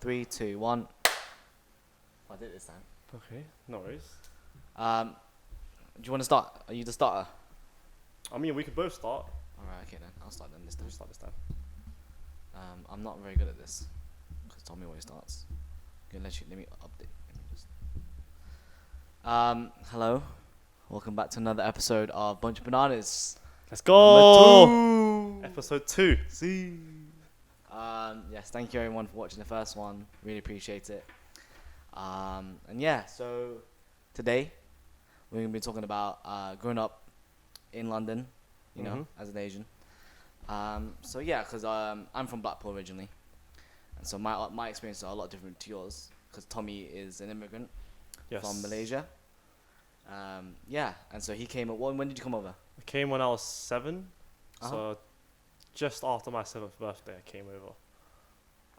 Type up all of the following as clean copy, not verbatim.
Three, two, one. I did it this time. Okay, no worries. Do you want to start? Are you the starter? I mean, we could both start. Alright, okay then. I'll start then this time. You start this time. I'm not very good at this. Because Tommy always starts. Okay, let me update. Let me just... Hello. Welcome back to another episode of Bunch of Bananas. Let's go! Number 2! Episode 2. See. Yes, thank you everyone for watching the first one. Really appreciate it. And yeah, so today we're gonna be talking about growing up in London, you know, as an Asian. So yeah, because I'm from Blackpool originally, and so my experiences are a lot different to yours. Because Tommy is an immigrant from Malaysia. Yeah, and so he came. When did you come over? I came when I was 7, so just after my 7th birthday, I came over,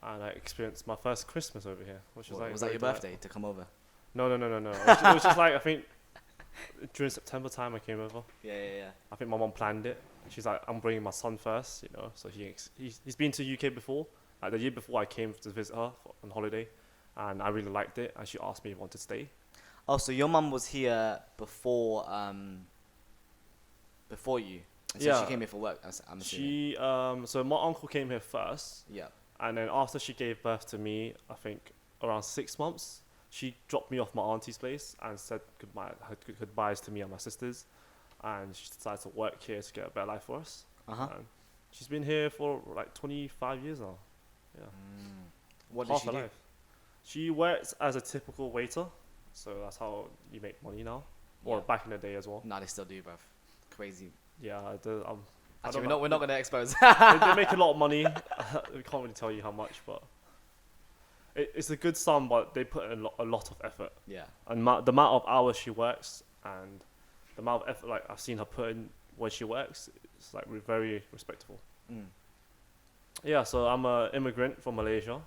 and I experienced my first Christmas over here, which was like. Was that your birthday to come over? No. It was just like I think during September time I came over. Yeah. I think my mom planned it. She's like, I'm bringing my son first, you know. So he's been to UK before. Like the year before, I came to visit her on holiday, and I really liked it. And she asked me if I wanted to stay. Oh, so your mum was here before you. And so she came here for work. I'm assuming. So my uncle came here first. Yeah. And then after she gave birth to me, I think around 6 months, she dropped me off my auntie's place and said goodbyes to me and my sisters. And she decided to work here to get a better life for us. And she's been here for like 25 years now. Yeah. What does she do? Life. She works as a typical waiter. So that's how you make money now. Or back in the day as well. Nah, they still do, bruv. Crazy. Yeah, Actually, we're not gonna expose. they make a lot of money. We can't really tell you how much, but it's a good sum. But they put in a lot of effort. Yeah. And the amount of hours she works and the amount of effort like I've seen her put in when she works, it's like very respectable. Yeah. So I'm an immigrant from Malaysia.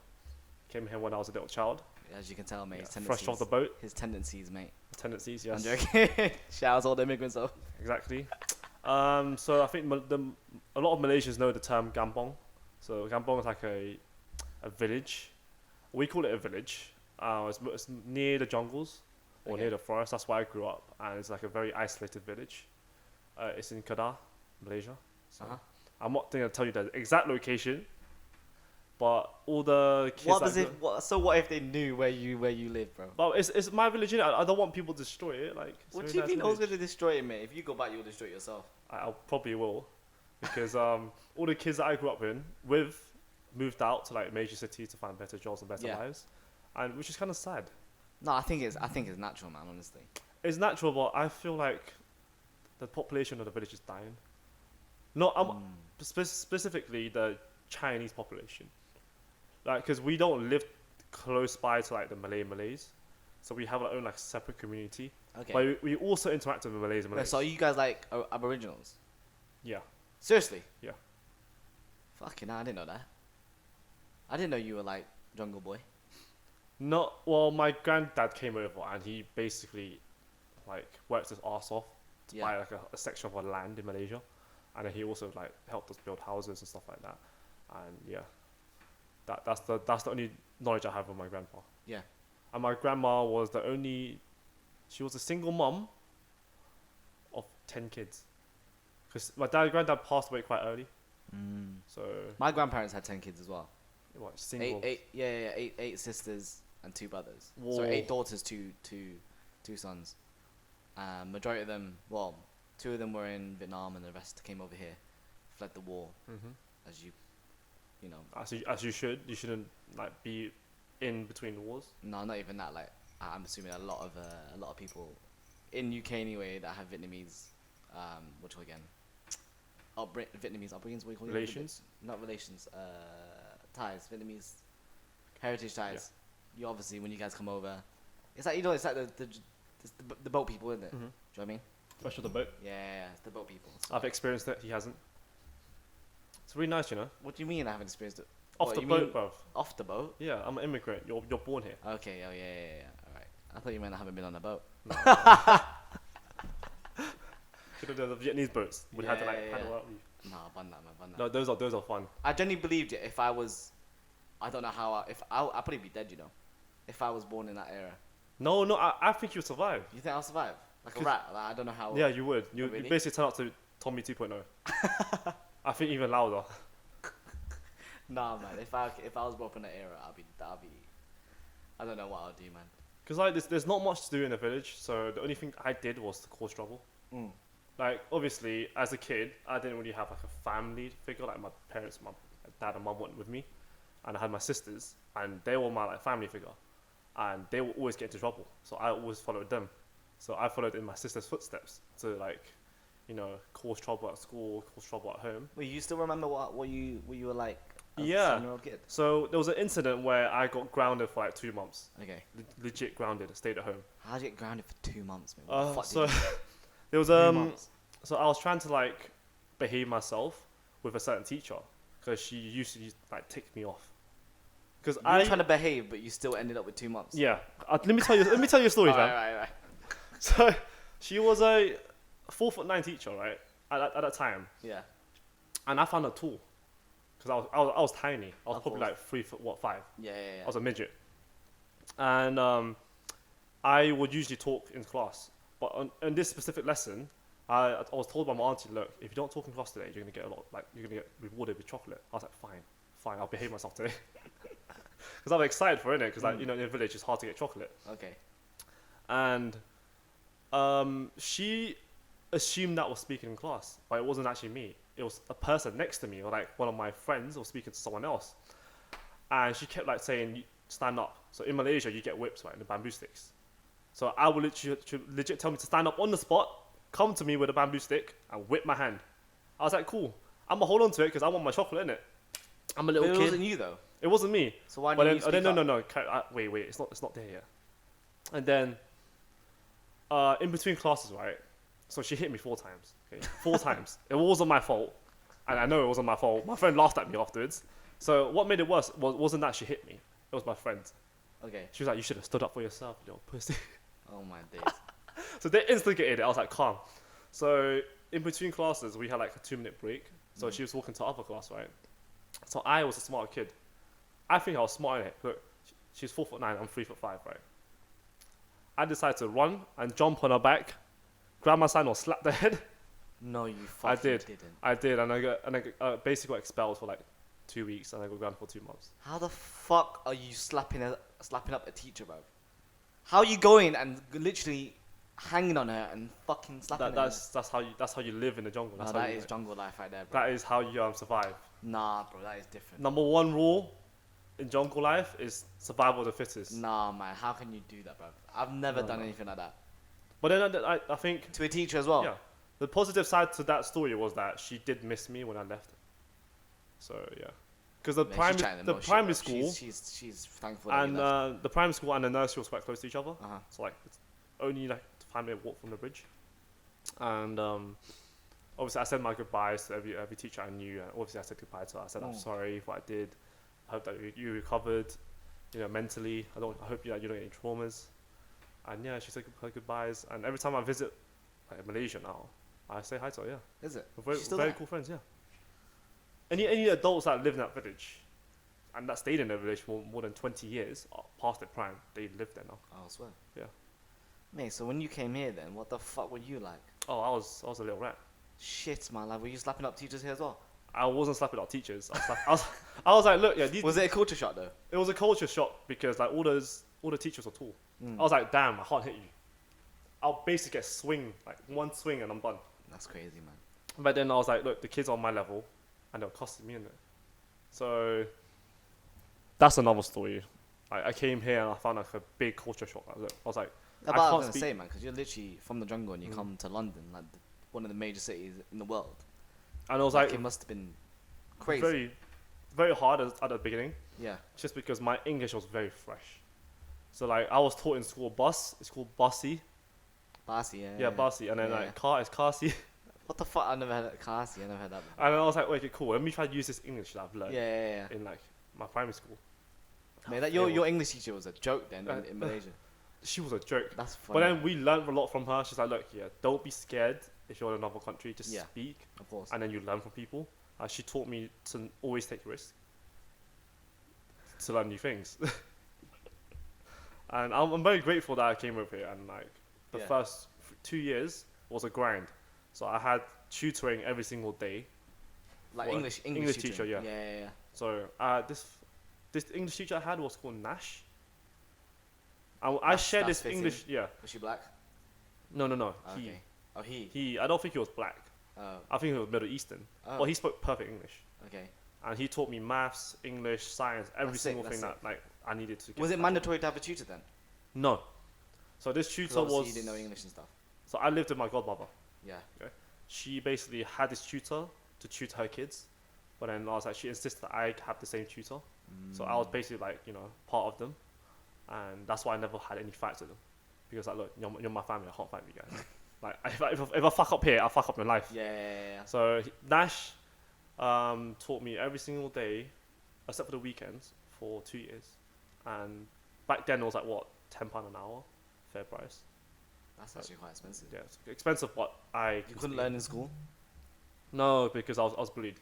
Came here when I was a little child. As you can tell, mate, his fresh off the boat. His tendencies, mate. Tendencies, yes. I'm joking. Shout out to all the immigrants, though. Exactly. So I think a lot of Malaysians know the term Kampong. So Kampong is like a village. We call it a village. It's near the jungles or near the forest. That's where I grew up, and it's like a very isolated village. It's in Kedah, Malaysia. So I'm not going to tell you the exact location, but all the kids. What if they knew where you live, bro? Well, it's my village. I don't want people to destroy it. Like, what do you think I was gonna destroy it, mate? If you go back, you'll destroy it yourself. I probably will, because all the kids that I grew up with moved out to like major cities to find better jobs and better lives, and which is kind of sad. No, I think it's natural, man. Honestly, it's natural, but I feel like the population of the village is dying. Specifically the Chinese population. Like, because we don't live close by to like the Malays, so we have our own like separate community. Okay. But we also interact with the Malays. Wait, so are you guys like Aboriginals? Yeah. Seriously? Yeah. Fucking hell, I didn't know that. I didn't know you were like jungle boy. No, well, my granddad came over and he basically like worked his arse off to buy like a section of our land in Malaysia, and then he also like helped us build houses and stuff like that, and yeah. That's the only knowledge I have of my grandpa. Yeah. And my grandma was she was a single mom of 10 kids. Because my granddad passed away quite early. So my grandparents had 10 kids as well. What, single? Eight sisters and 2 brothers. Whoa. So 8 daughters, two sons. Majority of them, 2 of them were in Vietnam and the rest came over here, fled the war, as you know, as you should. You shouldn't like be in between the wars. No, not even that. Like, I'm assuming a lot of people in UK anyway that have Vietnamese, Vietnamese upbringings. What do you call it? Relations? Not relations. Ties. Vietnamese heritage ties. You obviously, when you guys come over, it's like it's like the boat people, isn't it? Do you know what I mean? Especially the boat. Yeah, it's the boat people. So I've experienced it. He hasn't. It's really nice, you know. What do you mean I haven't experienced it? Off the boat, bro. Off the boat? Yeah, I'm an immigrant. You're born here. Okay, yeah. Alright. I thought you meant I haven't been on a boat. No. The Vietnamese boats. We had to like paddle out. Nah, bun that. No, those are fun. I genuinely believed it if I was I don't know how. I'll probably be dead. You know, if I was born in that era. No, no, I think you'd survive. You think I'll survive? Like a 'Cause- rat? Like, I don't know how. Yeah, you would. You really? basically turn out to Tommy 2.0. I think even louder. Nah, man. If I was born in that era, I'll be. I don't know what I'll do, man. Because like there's not much to do in the village, so the only thing I did was to cause trouble. Mm. Like obviously, as a kid, I didn't really have like a family figure. Like my parents, my dad and mum weren't with me, and I had my sisters, and they were my like family figure, and they would always get into trouble. So I always followed them. So I followed in my sister's footsteps to like, you know, cause trouble at school, cause trouble at home. Wait, you still remember what you were like? As Yeah. a 7-year-old kid. So there was an incident where I got grounded for like 2 months. Okay. Legit grounded, stayed at home. How'd you get grounded for 2 months, man? What the fuck So did you do? there was 2 months. so I was trying to like behave myself with a certain teacher because she used to like tick me off. Because You were trying to behave, but you still ended up with 2 months. yeah. Let me tell you a story, fam. Right. So she was a 4'9" teacher, right? At that time, Yeah. and I found her tall because I was tiny. I was Of probably course. like 3'5". Yeah. I was a midget, and I would usually talk in class. But on this specific lesson, I was told by my auntie, look, if you don't talk in class today, you're gonna get you're gonna get rewarded with chocolate. I was like, fine, I'll behave myself today. Because I'm excited for it, because like, you know, in the village it's hard to get chocolate. Okay. And she assumed that was speaking in class, but it wasn't actually me. It was a person next to me, or like one of my friends, was speaking to someone else. And she kept like saying, stand up. So in Malaysia, you get whips, right, in the bamboo sticks. So I would legit tell me to stand up on the spot, come to me with a bamboo stick, and whip my hand. I was like, cool. I'm gonna hold on to it because I want my chocolate, innit? I'm a little But it kid. wasn't you though. It wasn't me. So why But didn't then, you speak no. up? Wait. It's not there yet. And then, in between classes, right? So she hit me 4 times. Okay, 4 times. It wasn't my fault, and I know it wasn't my fault. My friend laughed at me afterwards. So what made it worse wasn't that she hit me. It was my friend. Okay. She was like, "You should have stood up for yourself, you little pussy." Oh my days. So they instigated it. I was like, calm. So in between classes, we had like a 2-minute break. So she was walking to other class, right? So I was a smart kid. I think I was smart in it. Look, she's 4'9", I'm 3'5", right? I decided to run and jump on her back, grab my sandal, slap the head. No, you I fucking did. didn't. I did, and I basically got expelled for like 2 weeks, and I got grounded for 2 months. How the fuck are you slapping up a teacher, bro? How are you going and literally hanging on her and fucking slapping her? That's how you live in the jungle. No, That's how that you, is jungle life right there, bro. that is how you survive. Nah, bro, that is different. Number 1 rule in jungle life is survival of the fittest. Nah, man, how can you do that, bro? I've never done anything like that. But then I think, To a teacher as well? yeah, the positive side to that story was that she did miss me when I left. So yeah, because the Man, she's chatting the most shit, primary bro. school She's thankful that you and left. the primary school and the nursery was quite close to each other. Uh-huh. So like it's only like a 5-minute walk from the bridge. And obviously I said my goodbyes to every teacher I knew. And obviously I said goodbye to her. I said I'm sorry for what I did. I hope that you recovered, you know, mentally. I hope you don't get any traumas. And yeah, she said her goodbyes. And every time I visit like Malaysia now, I say hi to her. Yeah, Is it? we're She's still very there? cool friends. Yeah. Any adults that live in that village and that stayed in the village for more than 20 years past their prime, they live there now. Oh, I swear. Yeah. Mate, so when you came here then, what the fuck were you like? Oh, I was a little rat. Shit, man. Like, were you slapping up teachers here as well? I wasn't slapping our teachers. I was like, look, yeah, Was it a culture shock though? it was a culture shock because like all the teachers were tall. I was like, damn, I can't hit you. I'll basically get swing, like one swing and I'm done. That's crazy, man. But then I was like, look, the kids are on my level and they're costing me in it. So that's another story. I came here and I found like a big culture shock. I was like, No, I but I can't was gonna speak. say, man, because you're literally from the jungle and you come to London, like one of the major cities in the world. And I was Like, like, it must have been crazy. very, very hard at the beginning, Yeah. just because my English was very fresh. So like I was taught in school bus. It's called bussy. Barcy, yeah. Yeah, bussy. And then Yeah. like car is carsy. What the fuck? I never heard of Kasi. I never heard that before. And then I was like, wait, okay, cool. Let me try to use this English that I've learned Yeah. in like my primary school. Mate, that your English teacher was a joke then in Malaysia. She was a joke. That's funny. But then we learned a lot from her. She's like, look, yeah, don't be scared if you're in another country. Just Yeah. speak, Of course. and then you learn from people. She taught me to always take risks. to learn new things. And I'm very grateful that I came over here. And like the Yeah. first 2 years was a grind. So I had tutoring every single day. Like for English teacher, tutoring. yeah. Yeah. So this English teacher I had was called Nash. I That's- shared that's this fitting. English, yeah. Was she black? No. Oh, He okay. Oh, he. he. I don't think he was black. Oh. I think he was Middle Eastern. Oh. But he spoke perfect English, Okay. and he taught me maths, English, science, every That's sick, single that's thing that like I needed to. Get Was it that. mandatory to have a tutor then? No. So this 'Cause tutor obviously was. you didn't know English and stuff. So I lived with my godmother. Yeah. She basically had this tutor to tutor her kids, but then I was like, she insisted that I have the same tutor. So I was basically like, part of them, and that's why I never had any fights with them, because like, look, you're my family, I can't fight with you guys. Like, if I fuck up here, I'll fuck up your life. Yeah. So Nash taught me every single day, except for the weekends, for 2 years, and back then it was like what, £10 an hour, fair price. That's actually quite expensive. Yeah, it's expensive, but You couldn't learn in school? No, because I was bullied.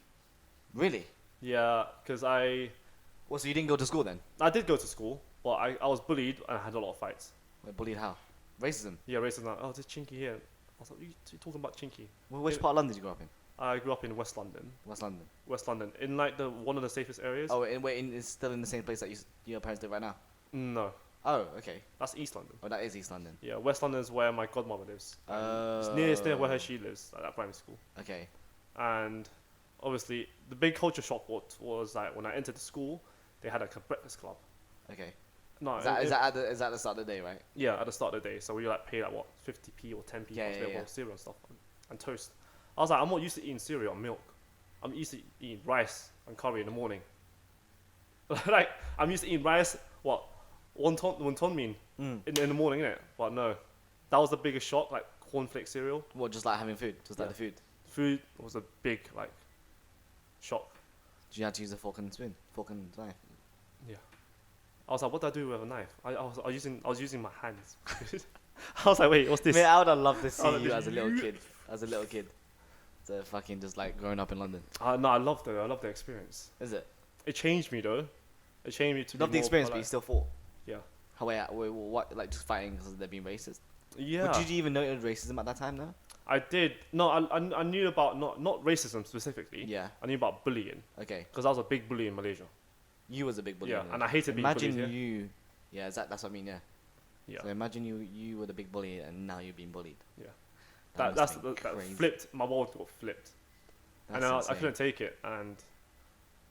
Really? Yeah, because Well, so you didn't go to school then? I did go to school, but I was bullied and I had a lot of fights. Wait, bullied how? Racism? Yeah, racism. Like, oh, there's Chinky here. I was like, you talking about Chinky? Well, which Yeah. part of London did you grow up in? I grew up in West London. West London. West London, in like one of the safest areas. Oh, it's still in the same place that your parents live right now? No, Oh, okay. that's East London. Oh, that is East London. Yeah, West London is where my godmother lives. Oh. It's near where she lives, like that primary school. Okay. And obviously, the big culture shock was like when I entered the school, they had like a breakfast club. Okay. No, Is that at the start of the day, right? Yeah, at the start of the day. So we like pay like what, 50p or 10p Yeah, for yeah, yeah. cereal and stuff and toast. I was like, I'm not used to eating cereal and milk. I'm used to eating rice and curry in the morning. Like I'm used to eating rice, what, wonton mean in the morning, innit? But no, that was the biggest shock. Like cornflake cereal, What, just like having food? Just like Yeah. the food? food was a big like shock. Did you have to use a fork and spoon? Fork and knife? Yeah. I was like, what do I do with a knife? I was using my hands. I was like, wait, what's this? Man, I would have loved to see Oh, you this- as a little kid. As a little kid. To fucking just like growing up in London. No, I loved the experience. Is it? It changed me though. It changed me to Love be the more experience, but you polite. still fought. Yeah. How wait, what? Like just fighting because they're being racist? Yeah. But did you even know it was racism at that time, though? I did. No, I knew about not racism specifically. Yeah. I knew about bullying Okay. because I was a big bully in Malaysia. You was a big bully. Yeah, in and it. I hated being Imagine bullied, yeah. you. Yeah, that's what I mean. Yeah. Yeah. So imagine you were the big bully and now you're being bullied. Yeah. That That must have been crazy. flipped. My world got flipped, and I insane. couldn't take it. And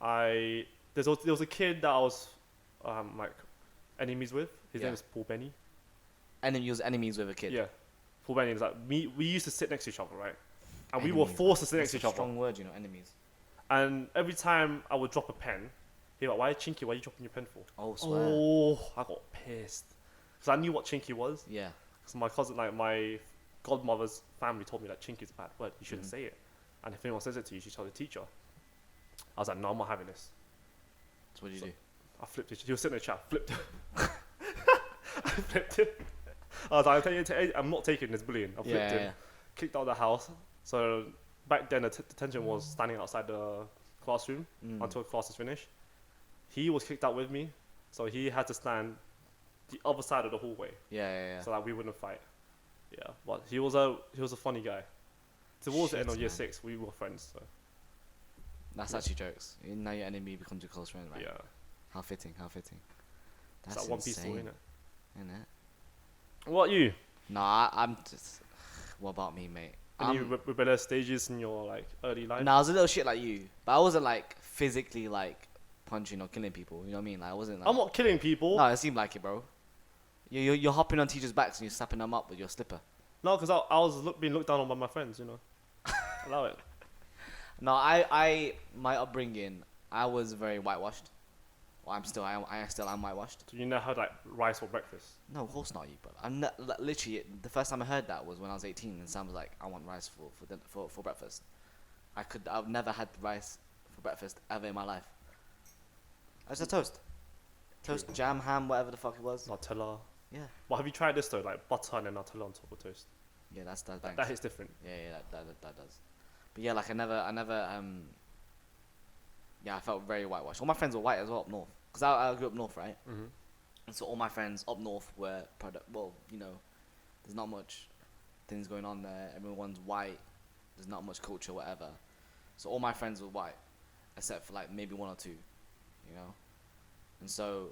there was a kid that I was like enemies with. His Yeah. name is Paul Benny. And then you was enemies with a kid. Yeah. Paul Benny was like me. We used to sit next to each other, right? And we were Enemies. forced to sit next That's to a each other. strong word, you know, enemies. And every time I would drop a pen, he'd be like, "Why Chinky? Why are you dropping your pen for?" Oh, swear. Oh, I got pissed because I knew what Chinky was. Yeah. Because my cousin, like my godmother's family, told me that Chinky's a bad word. You shouldn't say it. And if anyone says it to you, you should tell the teacher. I was like, no, I'm not having this. So what did you do? I flipped it. He was sitting in the chat. Flipped it. I flipped it. I was like, I'm not taking this bullying. I flipped him. Kicked out of the house. So back then, the detention was standing outside the classroom until class is finished. He was kicked out with me, so he had to stand the other side of the hallway Yeah. so that we wouldn't fight. Yeah, but he was a funny guy. Towards the end of Shit, year man. 6, we were friends. So That's actually jokes. Now your enemy becomes your close friend, right? yeah, How fitting, how fitting. it's That's that One Piece story, insane, innit? innit? What about you? Nah, I'm just... What about me, mate? Any rebellious stages in your like early life? Nah, I was a little shit like you. But I wasn't like physically like punching or killing people. You know what I mean? Like I wasn't like... I'm not killing people. No, it seemed like it, bro. You're hopping on teachers' backs and you're snapping them up with your slipper. No, because I was being looked down on by my friends, you know. Allow it. No, I my upbringing, I was very whitewashed. Well, I still am whitewashed. So you never had like rice for breakfast? No, of course not, you brother. I'm not, literally the first time I heard that was when I was 18, and Sam was like, "I want rice for breakfast." I've never had rice for breakfast ever in my life. I just had toast, jam, ham, whatever the fuck it was. Nutella. Yeah, But have you tried this though, like butter and then Nutella on top of toast? yeah, that's That bangs. hits different. Yeah, that does. But yeah, like I never yeah, I felt very whitewashed. All my friends were white as well up north. because I grew up north, right? Mm-hmm. And so all my friends up north were well, there's not much things going on there. Everyone's white. There's not much culture, whatever. So all my friends were white, except for like maybe one or two, you know. And so,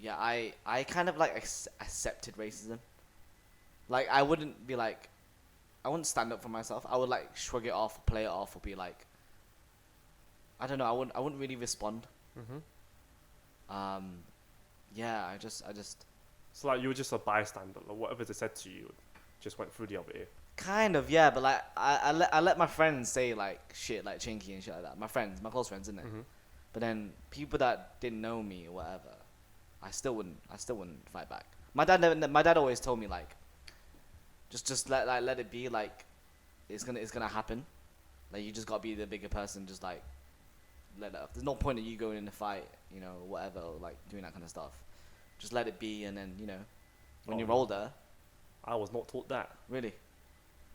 yeah, I kind of like accepted racism. Like I wouldn't stand up for myself. I would like shrug it off, play it off, or be like, I don't know. I wouldn't really respond. Mm-hmm. Um, yeah, I just So like you were just a bystander. Like whatever they said to you, just went through the other ear. kind of, yeah, but like I let my friends say like shit like chinky and shit like that. My friends, my close friends, innit? Mm-hmm. But then people that didn't know me or whatever, I still wouldn't fight back. My dad always told me like, just let it be. Like, it's gonna happen. Like, you just gotta be the bigger person. Just like let it up. There's no point in you going in a fight, whatever, or like doing that kind of stuff. Just let it be, and then when Oh, you're no. older, I was not taught that. really.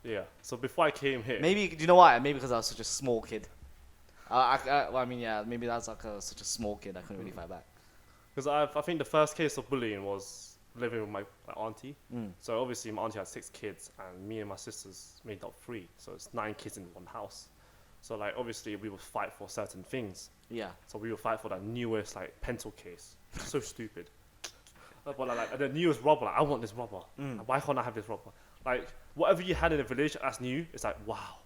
Yeah. So before I came here, Maybe, do you know why? Maybe because I was such a small kid. Well, I mean, yeah, maybe that's like such a small kid. I couldn't really fight back. because I think the first case of bullying was living with my auntie. Mm. So obviously my auntie had 6 kids, and me and my sisters made up 3. So it's 9 kids in one house. So like obviously we would fight for certain things. Yeah. So we would fight for that newest like pencil case. So stupid. But like the newest rubber, like, I want this rubber. Mm. Why can't I have this rubber? Like whatever you had in the village that's new, it's like wow,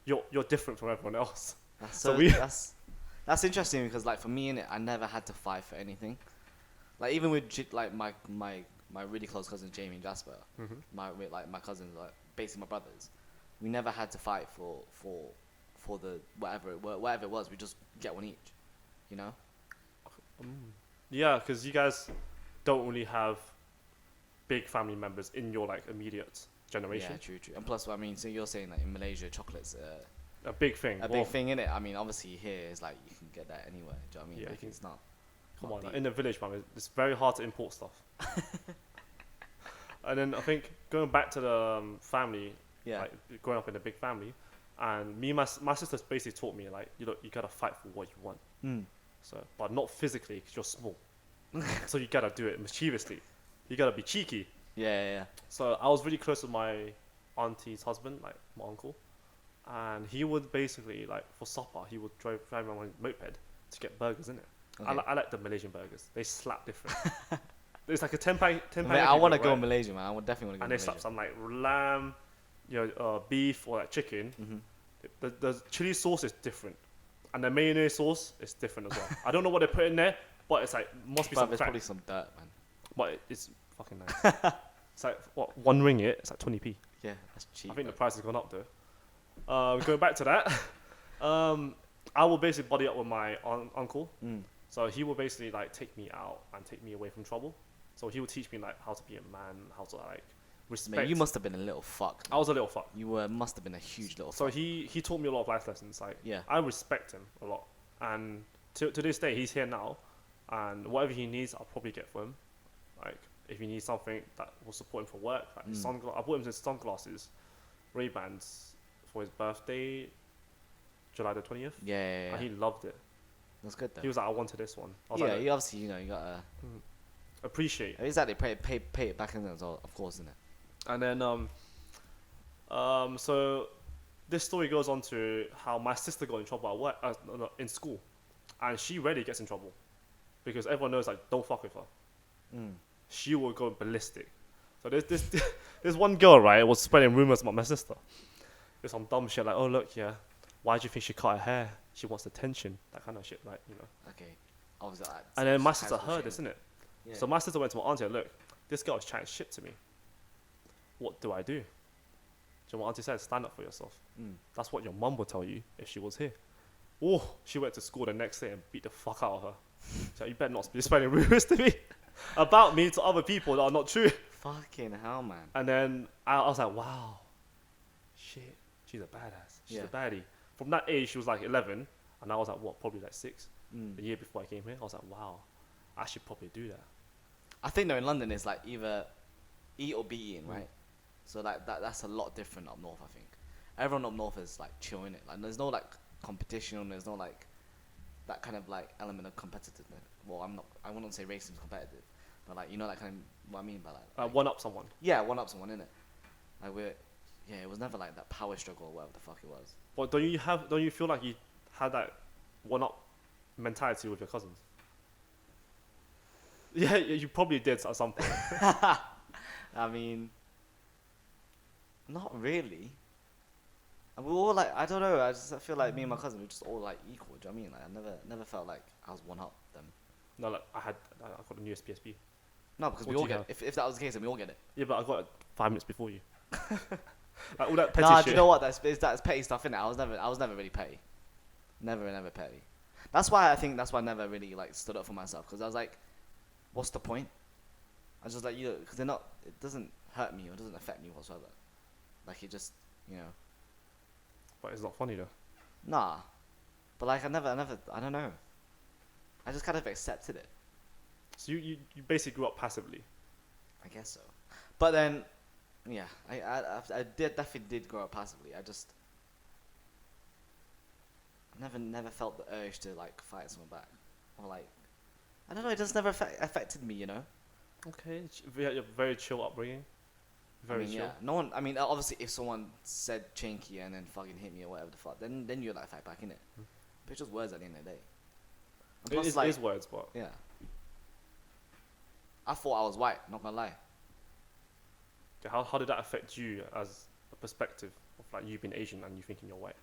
you're different from everyone else. That's So so we- that's interesting because like for me in it, I never had to fight for anything. Like even with like my really close cousins Jamie and Jasper, Mm-hmm. my cousins, like basically my brothers, we never had to fight for the whatever it was. We just get one each, you know. Yeah, because you guys don't really have big family members in your like immediate generation. Yeah, true. And plus, I mean, so you're saying that in Malaysia, chocolates A big thing. a Well, big thing in it. I mean, obviously here it's like you can get that anywhere. Do you know what I mean? Yeah, you Like, can- it's not. Come not on, like, deep. in the village, man, it's very hard to import stuff. And then I think going back to the family, Yeah. like growing up in a big family, and me, and my sisters basically taught me like you gotta fight for what you want. Mm. So, but not physically because you're small. So you gotta do it mischievously. You gotta be cheeky. Yeah. So I was really close with my auntie's husband, like my uncle, and he would basically like for supper he would drive around on a moped to get burgers in it. Okay. I like the Malaysian burgers. They slap different. It's like a 10 pound. Mate, I want to right? go Malaysia, man. I would definitely want And to they go slap Malaysia. some like lamb, beef or like chicken. Mm-hmm. The chili sauce is different, and the mayonnaise sauce is different as well. I don't know what they put in there, but it's like must be But some there's crack. probably some dirt, man. But it's fucking nice. It's like what 1 ringgit. It's like 20p. Yeah, that's cheap. I think the bro. price has gone up though. Going back to that, I will basically buddy up with my uncle. Mm. So he will basically like take me out and take me away from trouble. So he will teach me like how to be a man, how to like respect. Mate, you must have been a little fuck. I was a little fuck. Must have been a huge little So fuck. he taught me a lot of life lessons. Like Yeah. I respect him a lot, and to this day he's here now, and whatever he needs I'll probably get for him. Like if he needs something that will support him for work, like his I bought him his sunglasses, Ray-Bans for his birthday, July the 20th, Yeah. and he loved it. That's good though. He was like, I wanted this one. I was Yeah, like, you obviously, you gotta. appreciate. Exactly, pay it back in as well, of course, isn't it? And then so this story goes on to how my sister got in trouble at work, no, in school, and she rarely gets in trouble because everyone knows like don't fuck with her. Mm. She will go ballistic. So there's one girl, right, was spreading rumors about my sister. There's some dumb shit like, oh look, yeah, why do you think she cut her hair? She wants attention, that kind of shit, like Okay. Obviously, And then my sister heard this, innit? Yeah. So my sister went to my auntie and look, this girl is chatting shit to me. What do I do? So my auntie said, stand up for yourself. Mm. That's what your mum would tell you if she was here. Oh, she went to school the next day and beat the fuck out of her. So you better not be spreading rumors to me about me to other people that are not true. Fucking hell, man. And then I was like, wow, shit, she's a badass. She's Yeah. a baddie. From that age, she was like 11, and I was like, what, probably like 6. Mm. The year before I came here, I was like, wow, I should probably do that. I think though in London it's like either eat or be eaten, Mm. right? So like that's a lot different up north. I think everyone up north is like chill in it. Like there's no like competition. There's no like that kind of like element of competitiveness. Well, I wouldn't say racism is competitive, but like you know that kind of what I mean by that. Like, One up someone. yeah, one up someone in it. Like yeah, it was never like that power struggle or whatever the fuck it was. But don't you feel like you had that one up mentality with your cousins? Yeah, you probably did at some point. I mean, not really. And we were all like, I don't know. I feel like me and my cousin were just all like equal. Do you know what I mean? Like I never felt like I was one up them. No, like I got the newest PSP. No, because What we do all you get have? it. If that was the case, then we all get it. Yeah, but I got it 5 minutes before you. Like all that petty Nah, shit. do you know what? That's petty stuff in it. I was never really petty. Never petty. That's why I never really like stood up for myself because I was like, what's the point? I was just like because they're not. It doesn't hurt me or doesn't affect me whatsoever. Like it just But it's not funny though. nah. But like I don't know. I just kind of accepted it. So you basically grew up passively. I guess so. But then, yeah, I definitely did grow up passively. I just never felt the urge to like fight someone back, or like I don't know. It just never affected me, you know. Okay, very chill upbringing. Very I mean, chill. yeah. No one. I mean, obviously, if someone said chinky and then fucking hit me or whatever the fuck, then you'd like fight back in it. But it's just words at the end of the day. And plus, It is words, but yeah. I thought I was white. Not gonna lie. how did that affect you as a perspective of like you being Asian and you thinking you're white?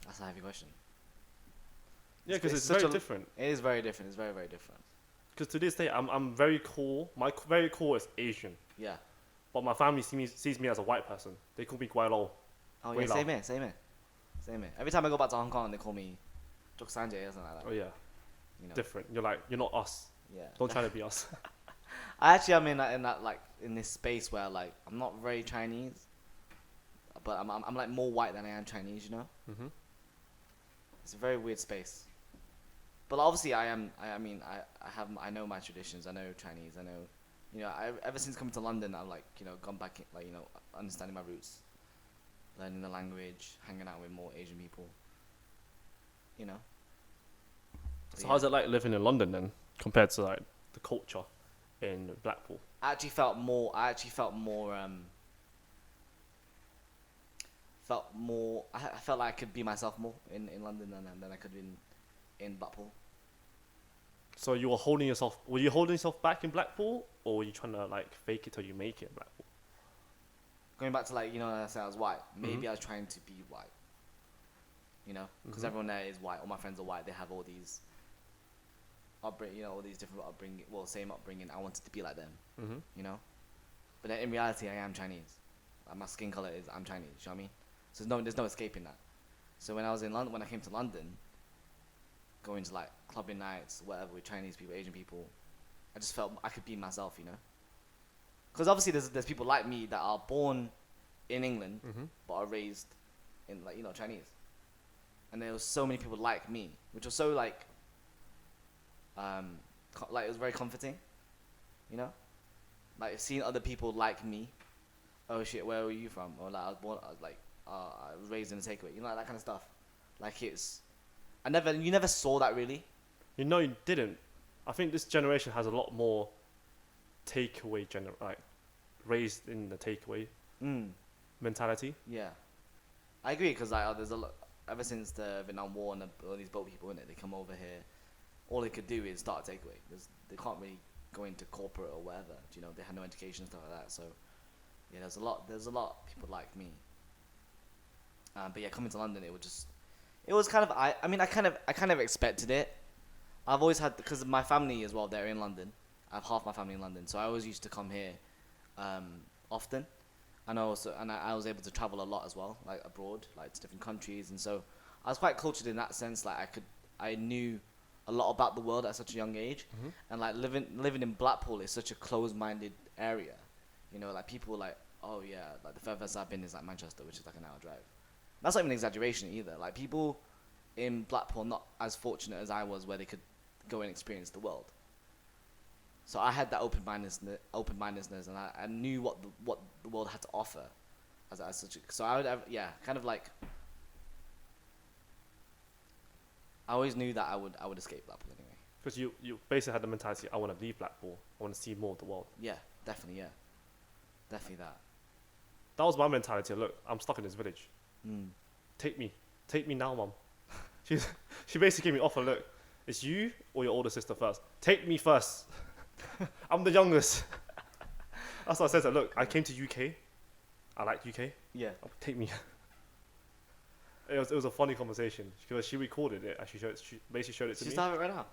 That's a heavy question. Yeah, because it's such very different. It is very different. It's very very different. Because to this day, I'm very cool. My very cool is Asian, Yeah. but my family sees me as a white person. They call me Guai Oh Wei yeah, Lao. same here. Every time I go back to Hong Kong, they call me Jok Sanjay or something like that. Oh yeah, You know. different. You're like you're not us. Yeah. Don't try to be us. I actually am in this space where like I'm not very Chinese, but I'm like more white than I am Chinese. You know. Mhm. It's a very weird space. But obviously I know my traditions. I know Chinese. I know, ever since coming to London, I've like gone back understanding my roots, learning the language, hanging out with more Asian people. You know. So how's it like living in London then, compared to like the culture in Blackpool? I actually felt more. I felt like I could be myself more in London than I could in Blackpool. So you were holding yourself. Were you holding yourself back in Blackpool, or were you trying to like fake it till you make it in Blackpool? Going back to like I said I was white. Maybe Mhm. I was trying to be white. Because Mhm. everyone there is white. All my friends are white. They have all these upbringing. All these different upbringing. Well, same upbringing. I wanted to be like them. Mhm. But then in reality, I am Chinese. Like my skin color is I'm Chinese. You know what I mean? So there's no escaping that. So when I was in London, when I came to London, going to like clubbing nights, whatever, with Chinese people, Asian people, I just felt I could be myself. Because obviously there's people like me that are born in England Mhm. but are raised in Chinese, and there was so many people like me, which was so like it was very comforting, like seeing other people like me. Oh shit, where were you from? Or like I was raised in a takeaway, like that kind of stuff. Like you never saw that really. You didn't. I think this generation has a lot more takeaway like raised in the takeaway mentality. Yeah, I agree because like there's a lot. Ever since the Vietnam War and all these boat people in it, they come over here. All they could do is start a takeaway. They can't really go into corporate or whatever. They had no education and stuff like that. So yeah, there's a lot of people like me. But yeah, coming to London, it was kind of I kind of expected it. I've always had, because my family as well, they're in London. I have half my family in London, so I always used to come here often. And I was able to travel a lot as well, like abroad, like to different countries, and so I was quite cultured in that sense. Like I knew a lot about the world at such a young age, and like living in Blackpool is such a closed-minded area. Like people like, oh yeah, like the furthest I've been is like Manchester, which is like an hour drive. That's not even an exaggeration either. Like people in Blackpool not as fortunate as I was, where they could go and experience the world. So I had that open-mindedness, and I knew what the world had to offer, as such. So I would have, kind of like I always knew that I would escape Blackpool anyway. Because you basically had the mentality, I want to leave Blackpool. I want to see more of the world. Yeah, definitely. Yeah, definitely that. That was my mentality. Look, I'm stuck in this village. Mm. Take me now, mum. She basically gave me offer. Look, it's you or your older sister first. Take me first. I'm the youngest. That's what I said to her. Look, I came to UK. I like UK. Yeah. Take me. It was a funny conversation because she recorded it and she basically showed it to She me. still have it right now.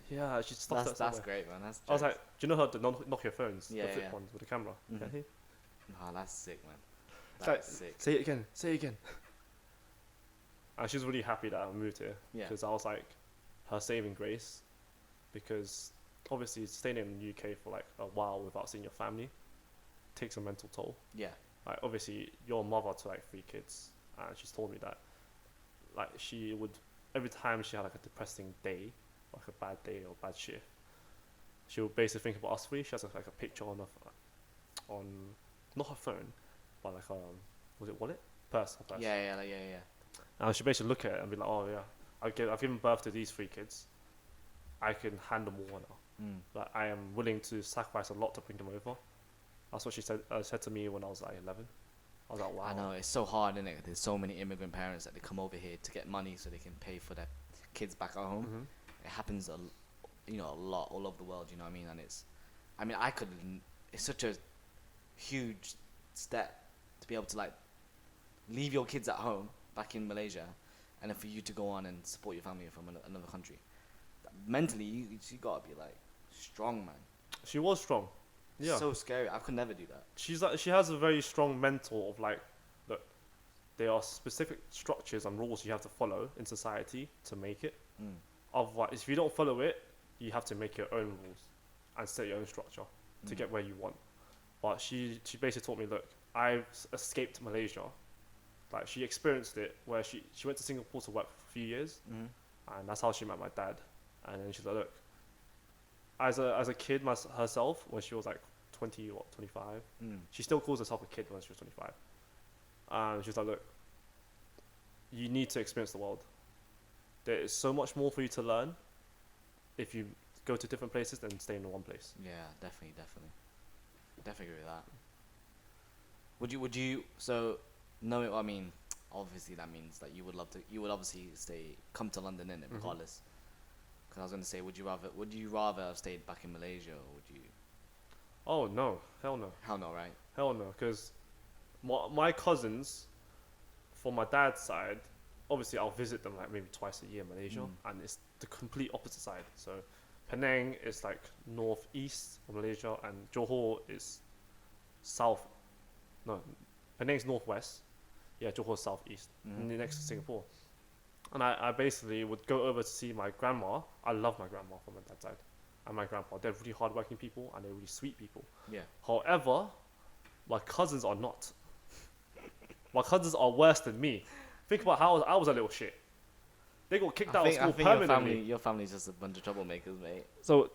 Yeah, she stuffed that That's somewhere. great, man. That's. I was jokes. like, do you know how to knock your phones? Yeah, the flip yeah. ones with the camera. Mhm. Yeah, hey. Nah, that's sick, man. It's like, That's sick. say it again. Say it again. And she's really happy that I moved here Yeah. because I was like her saving grace. Because obviously staying in the UK for like a while without seeing your family takes a mental toll. Yeah. Like obviously you're a mother to like 3 kids, and she's told me that like she would every time she had like a depressing day, like a bad day or bad shift, she would basically think about us 3. She has like a picture on not her phone, but like was it wallet? Purse. Her purse. Yeah. Like, yeah. And she basically look at it and be like, oh yeah, I've given birth to these 3 kids. I can handle more now. Mm. Like I am willing to sacrifice a lot to bring them over. That's what she said to me when I was like 11. I was like, wow. I know it's so hard, isn't it? There's so many immigrant parents that they come over here to get money so they can pay for their kids back at home. Mhm. It happens a lot all over the world. You know what I mean? And it's such a huge step to be able to like leave your kids at home back in Malaysia, and then for you to go on and support your family from another country. Mentally, you gotta be like strong, man. She was strong. Yeah. So scary. I could never do that. She has a very strong mental of like, look, there are specific structures and rules you have to follow in society to make it. Mm. Otherwise, if you don't follow it, you have to make your own rules and set your own structure to get where you want. But she basically taught me, look, I've escaped Malaysia. Like she experienced it where she went to Singapore to work for a few years, and that's how she met my dad. And then she's like, look, as a kid herself, when she was like 20 or 25, she still calls herself a kid when she was 25. And she's like, look, you need to experience the world. There is so much more for you to learn if you go to different places than stay in one place. Yeah, definitely agree with that. Would you so knowing what I mean, obviously that means that you would obviously come to London in it regardless. Because I was gonna say, would you rather have stayed back in Malaysia, or would you? Oh no, hell no. Hell no, right? Hell no, because my cousins, from my dad's side, obviously I'll visit them like maybe twice a year in Malaysia, and it's the complete opposite side. So Penang is like northeast of Malaysia, and Johor is south. No, Penang's northwest. Yeah, Johor is southeast, next to Singapore. And I basically would go over to see my grandma. I love my grandma from my dad's side, and my grandpa. They're really hardworking people, and they're really sweet people. Yeah. However, my cousins are not. My cousins are worse than me. Think about how I was a little shit. They got kicked out of school permanently. Your family's just a bunch of troublemakers, mate. So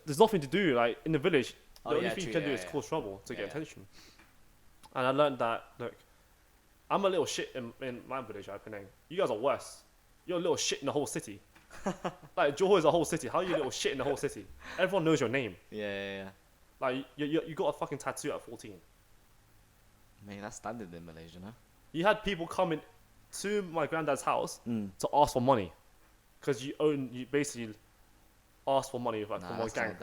there's nothing to do. Like in the village, the only thing true, you can do is yeah. cause trouble to Yeah, get yeah. attention. And I learned that, look, I'm a little shit in my village, Penang. You guys are worse. You're a little shit in the whole city. Like Johor is a whole city. How are you a little shit in the whole city? Everyone knows your name. Yeah. Like you got a fucking tattoo at 14. Mate, that's standard in Malaysia, no? You had people coming to my granddad's house to ask for money, because you basically ask for money like, from one gang.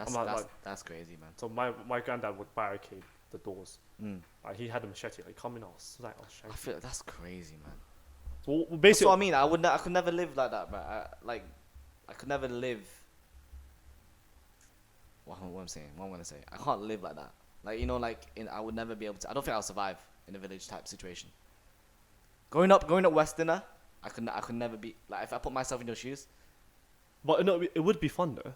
That's crazy, man. So my granddad would barricade the doors. Like he had a machete. Like come in, I was like, I feel like that's crazy, man. So That's basically, what I mean. I could never live like that, man. I could never live. What I'm gonna say. I can't live like that. Like I would never be able to. I don't think I'll survive in a village type situation. Going up Westerner, I could never be like if I put myself in your shoes. but no, it would be fun though.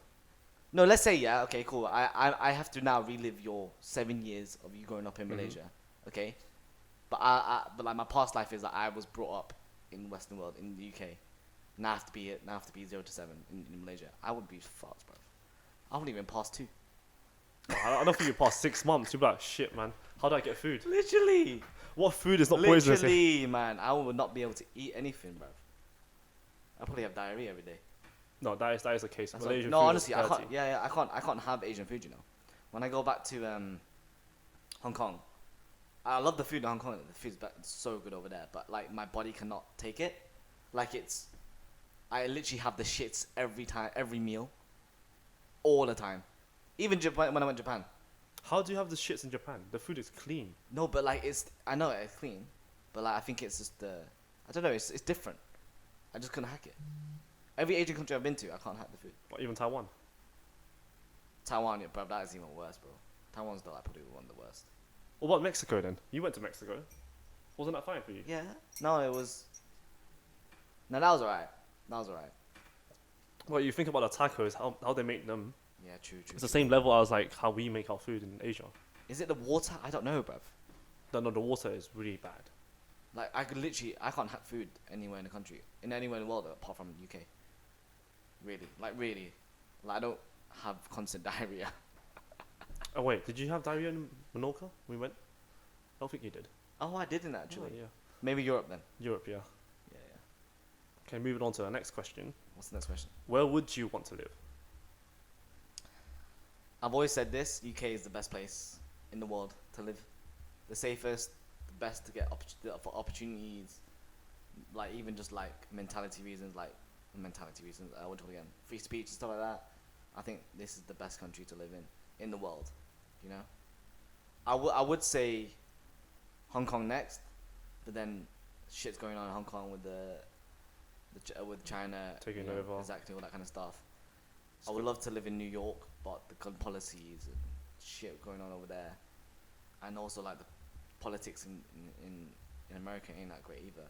No, let's say okay, cool. I have to now relive your 7 years of you growing up in Malaysia, okay? But but like my past life is that I was brought up in the Western world in the UK. Now I have to be 0 to 7 in Malaysia. I would be fucked, bro. I wouldn't even pass 2. I don't think you past 6 months. You'd be like, shit, man. How do I get food? Literally. What food is not poisonous? Literally, man. I would not be able to eat anything, bro. I'd probably have diarrhea every day. No, that is the case. That's Malaysian no, food honestly, is I dirty. can't. Yeah, I can't have Asian food. You know, when I go back to Hong Kong, I love the food in Hong Kong. The food's so good over there, but like my body cannot take it. Like I literally have the shits every time, every meal, all the time. Even Japan, when I went to Japan. How do you have the shits in Japan? The food is clean. No, but like I know it's clean, but like I think it's just I don't know, it's different. I just couldn't hack it. Every Asian country I've been to, I can't hack the food. Or even Taiwan. Taiwan, yeah, bro, that is even worse, bro. Taiwan's like probably one of the worst. What about Mexico then? You went to Mexico. Wasn't that fine for you? Yeah, no, it was. No, that was alright. That was alright. Well, you think about the tacos, how they make them. Yeah, true. It's the same level as like how we make our food in Asia. Is it the water? I don't know, bruv. No, the water is really bad. Like I can't hack food anywhere in the country, anywhere in the world apart from the UK. Really. Like I don't have constant diarrhea. Oh wait, did you have diarrhea in Menorca when we went? I don't think you did. Oh, I didn't actually. Oh, yeah. Maybe Europe then. Europe, yeah. Yeah. Okay, moving on to the next question. What's the next question? Where would you want to live? I've always said this: UK is the best place in the world to live, the safest, the best to get for opportunities, like even just like mentality reasons. I would talk again, free speech and stuff like that. I think this is the best country to live in the world. You know, I would say Hong Kong next, but then shit's going on in Hong Kong with with China Taking over. exactly all that kind of stuff. I would love to live in New York, but the policies and shit going on over there, and also like the politics in America ain't that great either.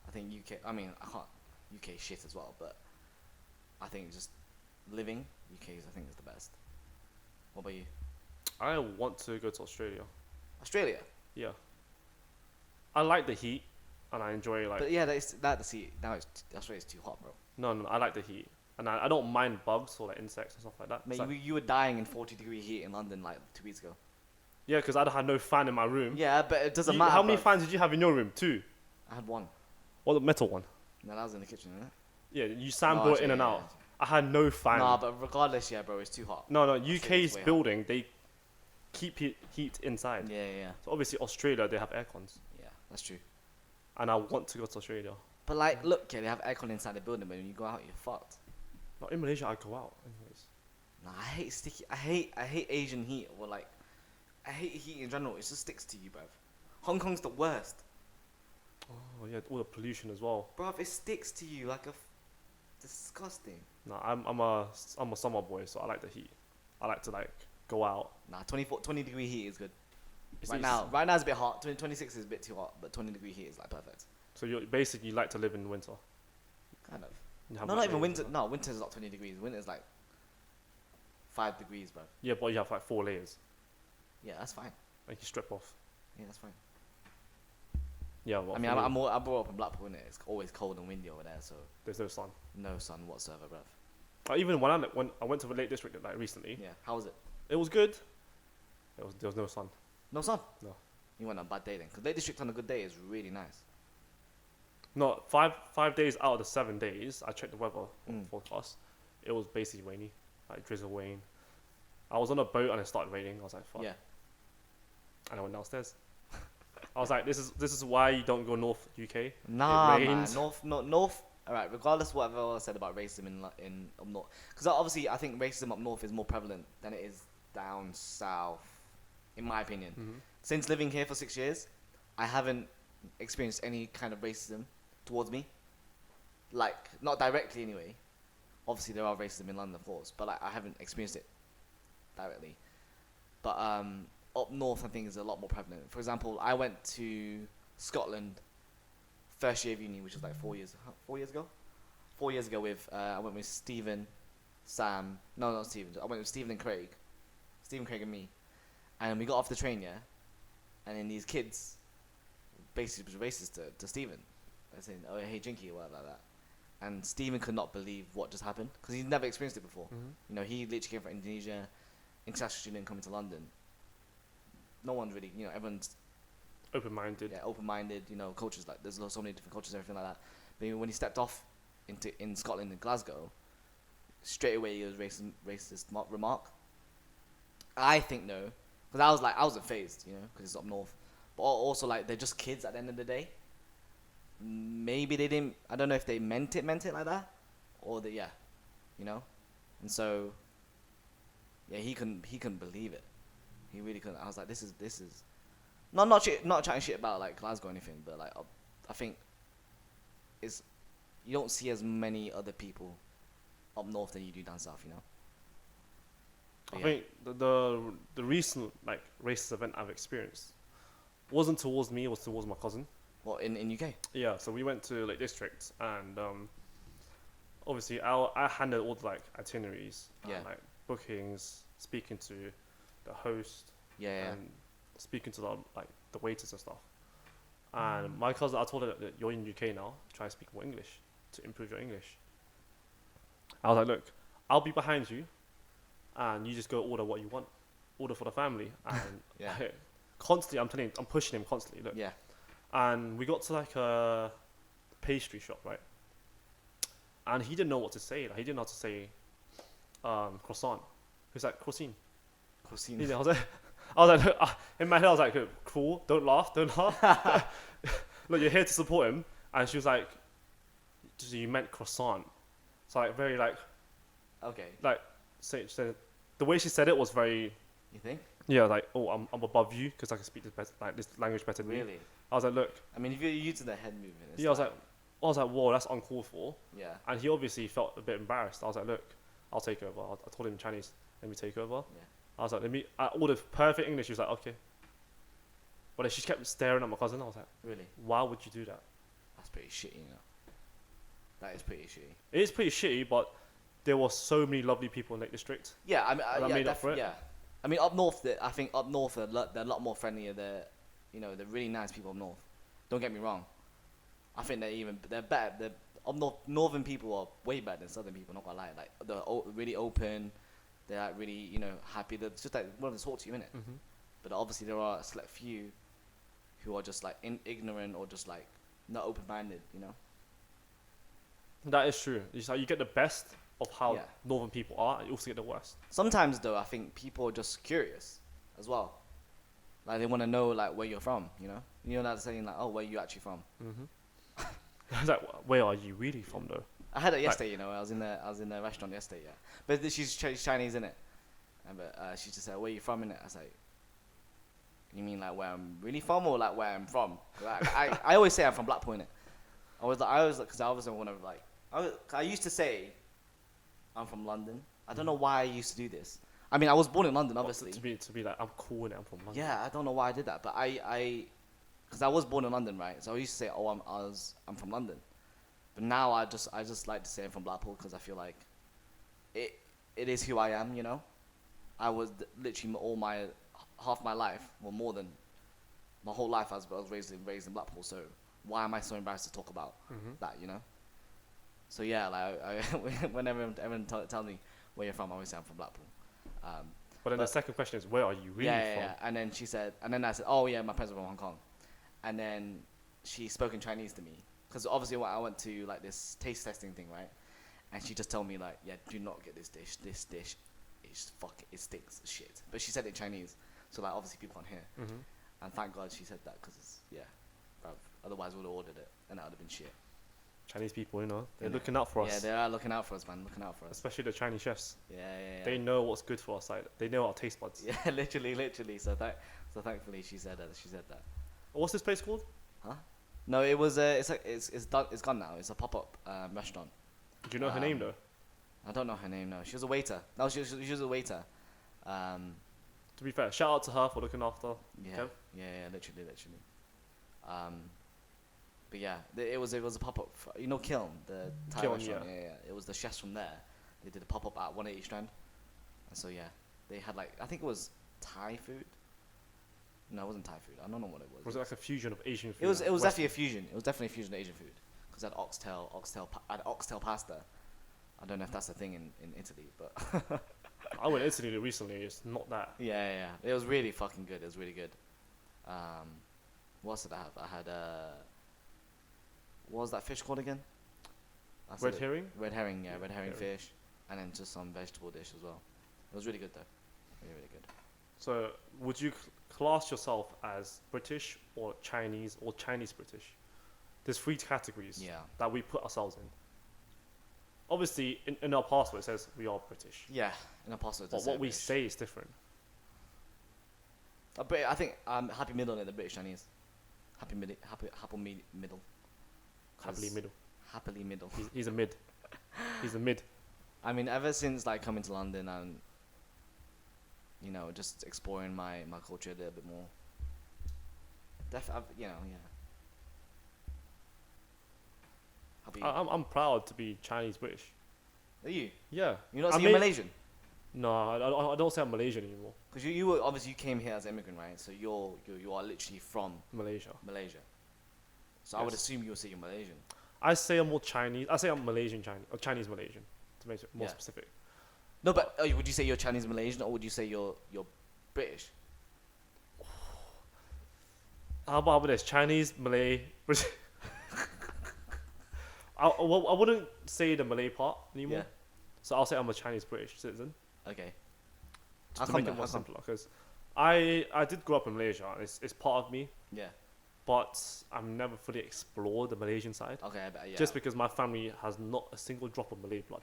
I think UK. I mean, I can't. UK shit as well, but I think just living UK is I think is the best. What about you? I want to go to Australia. Australia, Yeah. I like the heat, and I enjoy like. but yeah, the sea now Australia's too hot, bro. No, I like the heat, and I don't mind bugs or like insects and stuff like that. Mate, It's like- you were dying in 40-degree heat in London like 2 weeks ago. yeah, because I had no fan in my room. Yeah, but it doesn't matter. How many bruv. fans did you have in your room? 2. I had one. Or the metal one? No, that was in the kitchen, isn't it? Yeah, you Sam Oh, brought it actually, in and yeah, out. I had no fan. Nah, but regardless, yeah, bro, it's too hot. No, Australia's UK's way hot. building, they keep heat inside. Yeah, So obviously Australia, they have aircons. yeah, that's true. And I want to go to Australia. But like, look, yeah, they have aircon inside the building, but when you go out, you're fucked. Not in Malaysia, I go out anyways. Nah, I hate sticky. I hate Asian heat, or like, I hate heat in general. It just sticks to you, bruv. Hong Kong's the worst, Oh yeah, all the pollution as well. bruv. It sticks to you like disgusting. No, I'm a summer boy, so I like the heat. I like to like go out. Nah, 20-degree heat is good. It's Right now it's a bit hot. 26 is a bit too hot, but 20-degree heat is like perfect. So you basically like to live in winter. Kind of. You have, No, like, not even layers winter. and No, winter's not 20 degrees. Winter's like 5 degrees, bruv. that. Yeah, but you have like 4 layers. Yeah, that's fine. Like you strip off. Yeah, that's fine. Yeah, well, I mean, for me, I brought up in Blackpool, innit? It's always cold and windy over there, so there's no sun. no sun whatsoever, bruv. Even when I went to the Lake District like recently, Yeah, how was it? it was good. There was no sun. No sun? No. You went on a bad day then, because Lake District on a good day is really nice. No, 5 days out of the 7 days, I checked the weather Mm. forecast. It was basically rainy, like drizzle rain. I was on a boat and it started raining. I was like, fuck. Yeah. And I went downstairs. I was like, this is why you don't go north UK. Nah, it man. rains. North. All right. Regardless of whatever I said about racism in up north, because obviously I think racism up north is more prevalent than it is down south, in my opinion. Mhm. Since living here for 6 years, I haven't experienced any kind of racism towards me. Like, not directly anyway. Obviously, there are racism in London, of course, but like, I haven't experienced it directly. But up north, I think is a lot more prevalent. For example, I went to Scotland first year of uni, which was like 4 years ago. 4 years ago with I went with Stephen, Sam. No, not Stephen. I went with Stephen and Craig. Stephen, Craig, and me. And we got off the train, yeah. And then these kids basically was racist to Stephen. They're saying, "Oh, hey, Jinky," or whatever like that. And Stephen could not believe what just happened because he'd never experienced it before. Mhm. You know, he literally came from Indonesia, international student coming to London. No one's really, you know, everyone's Open-minded. open-minded. You know, cultures like there's so many different cultures and everything like that. But when he stepped off in Scotland, in Glasgow, straight away he was racist remark. I think no, because I wasn't phased, you know, because it's up north. But also like they're just kids at the end of the day. Maybe they didn't. I don't know if they meant it like that, or yeah, you know. And so yeah, he couldn't believe it. He really couldn't. I was like, this is not chatting shit about like Glasgow or anything, but like I think it's you don't see as many other people up north than you do down south, you know. But I yeah. think the recent like racist event I've experienced wasn't towards me, it was towards my cousin. What in UK? Yeah, so we went to Lake District, and obviously I handled all the like itineraries, Yeah. and, like bookings, speaking to the host, Yeah. and speaking to the waiters and stuff. And my cousin, I told her that you're in UK now, try to speak more English to improve your English. I was like, look, I'll be behind you, and you just go order what you want, order for the family, and Yeah. constantly I'm telling him, I'm pushing him constantly. Look, Yeah. and we got to like a pastry shop, right? And he didn't know what to say. Like, he didn't know how to say croissant. He was like, croissant. Cosine. You know, I was like, in my head, I was like, cool, don't laugh. Look, you're here to support him. And she was like, you meant croissant. So like, very like, Okay. the way she said it was very, You think? yeah, like, oh, I'm above you because I can speak this language better than you. Really? I was like, look, I mean, if you're using the head movement. It's yeah, I was like, whoa, that's uncalled for. Yeah. And he obviously felt a bit embarrassed. I was like, look, I'll take over. I told him in Chinese, let me take over. Yeah. I was like, I ordered perfect English. He was like, okay. But then she kept staring at my cousin. I was like, Really? why would you do that? That's pretty shitty, you know. That is pretty shitty. It is pretty shitty, but there were so many lovely people in Lake District. Yeah, I mean, And I yeah, made up for it. yeah. I mean, up north, I think up north they're a lot more friendlier. They're really nice people up north. Don't get me wrong. I think they're better. They're up north. Northern people are way better than southern people. Not gonna lie. Like they're really open. They're like really happy. They're just like want to talk to you, innit? Mm-hmm. But obviously there are a select few who are just like ignorant or just like not open-minded. You know. That is true. It's like you get the best of how Yeah. northern people are, and you also get the worst. Sometimes though, I think people are just curious as well. Like they want to know like where you're from. You know that saying like, oh, where you actually from? Mm-hmm. I was like, where are you really from though? I had it yesterday. I was in the restaurant yesterday. Yeah, but she's Chinese in it, but she just said, where you from in it? I was like, you mean like where I'm really from or like where I'm from? 'Cause I always say I'm from Blackpool in it. I was because I was one of like I used to say I'm from London. I don't know why I used to do this. I mean, I was born in London, obviously. To be like, I'm cool and I'm from London. Yeah, I don't know why I did that, but because I was born in London, right? So I used to say, oh, I'm from London, but now I just like to say I'm from Blackpool because I feel like it is who I am, you know. I was literally half my life, well, more than my whole life, I was raised in Blackpool. So why am I so embarrassed to talk about that, you know? So yeah, like whenever everyone tells me where you're from, I always say I'm from Blackpool. But then the second question is, where are you really from? Yeah. And then I said, oh yeah, my parents are from Hong Kong. And then she spoke in Chinese to me. Because obviously I went to like this taste testing thing, right? And she just told me like, yeah, do not get this dish. This dish it stinks shit. But she said it in Chinese. So like obviously people can't hear. Mm-hmm. And thank God she said that because bruv, otherwise we would have ordered it and that would have been shit. Chinese people, they're Yeah. looking out for us. Yeah, they are looking out for us, man. Looking out for us. Especially the Chinese chefs. Yeah. They know what's good for us. Like, they know our taste buds. Yeah, literally. So thankfully she said that. What's this place called? Huh? No, it was it's done. It's gone now. It's a pop-up restaurant. Do you know her name though? I don't know her name. No, she was a waiter. No, she was a waiter. To be fair, shout out to her for looking after Yeah, Kev. yeah, literally. But yeah, it was a pop-up. Kiln, the Thai Kiln, restaurant. yeah. Yeah. It was the chefs from there. They did a pop-up at 180 Strand, and so yeah, they had like I think it was Thai food. No, it wasn't Thai food. I don't know what it was. Was it like a fusion of Asian food? It was and definitely a fusion. It was definitely a fusion of Asian food because I had oxtail pasta. I don't know if that's a thing in Italy, but I went to Italy recently. It's not that. yeah. It was really fucking good. It was really good. What else did I have? I had what was that fish called again? That's Red it. herring. Red herring, yeah, red herring Herring. fish, and then just some vegetable dish as well. It was really good though. Really, really good. So, would you class yourself as British or Chinese British? There's three categories Yeah. that we put ourselves in. Obviously, in our passport it says we are British, Yeah, in a pasta. but what we say is different. But I think happy middle in the British Chinese. Middle. 'Cause Happily middle. Happily middle. He's a mid. He's a mid. I mean, ever since like coming to London and just exploring my culture a little bit more. Yeah. How about you? I'm proud to be Chinese British. Are you? Yeah. You're not I saying you're mean- Malaysian? No, I don't say I'm Malaysian anymore. Because you were obviously you came here as an immigrant, right? So you are literally from Malaysia. Malaysia. So I would Yes. assume you would say you're Malaysian. I say I'm more Chinese. I say I'm Malaysian Chinese or Chinese Malaysian to make it more Yeah. specific. No, but would you say you're Chinese Malaysian or would you say you're British? How about this? Chinese, Malay, British. I wouldn't say the Malay part anymore. Yeah. So I'll say I'm a Chinese British citizen. Okay. Just to make it more simpler. Because I did grow up in Malaysia. It's part of me. Yeah. But I've never fully explored the Malaysian side. Okay. I bet, yeah. Just because my family has not a single drop of Malay blood.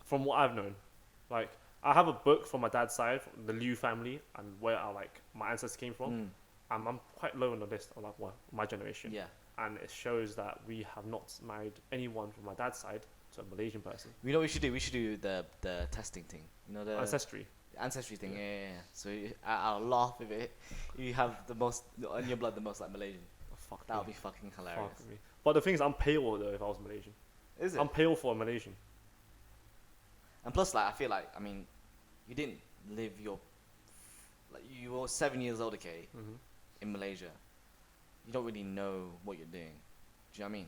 From what I've known. Like, I have a book from my dad's side, from the Liu family, and where my ancestors came from. Mm, I'm quite low on the list of my generation. yeah. And it shows that we have not married anyone from my dad's side to a Malaysian person. You know what we should do? We should do the testing thing. You know the Ancestry. ancestry thing. Yeah. So I'll laugh if you have the most on your blood the most like Malaysian. Oh, fuck That would me. be fucking hilarious. Fuck me. But the thing is, I'm pale though if I was Malaysian. Is it? I'm pale for a Malaysian. And plus, like, I feel like, I mean, you didn't live you were 7 years old, okay, Mm-hmm. in Malaysia. You don't really know what you're doing. Do you know what I mean?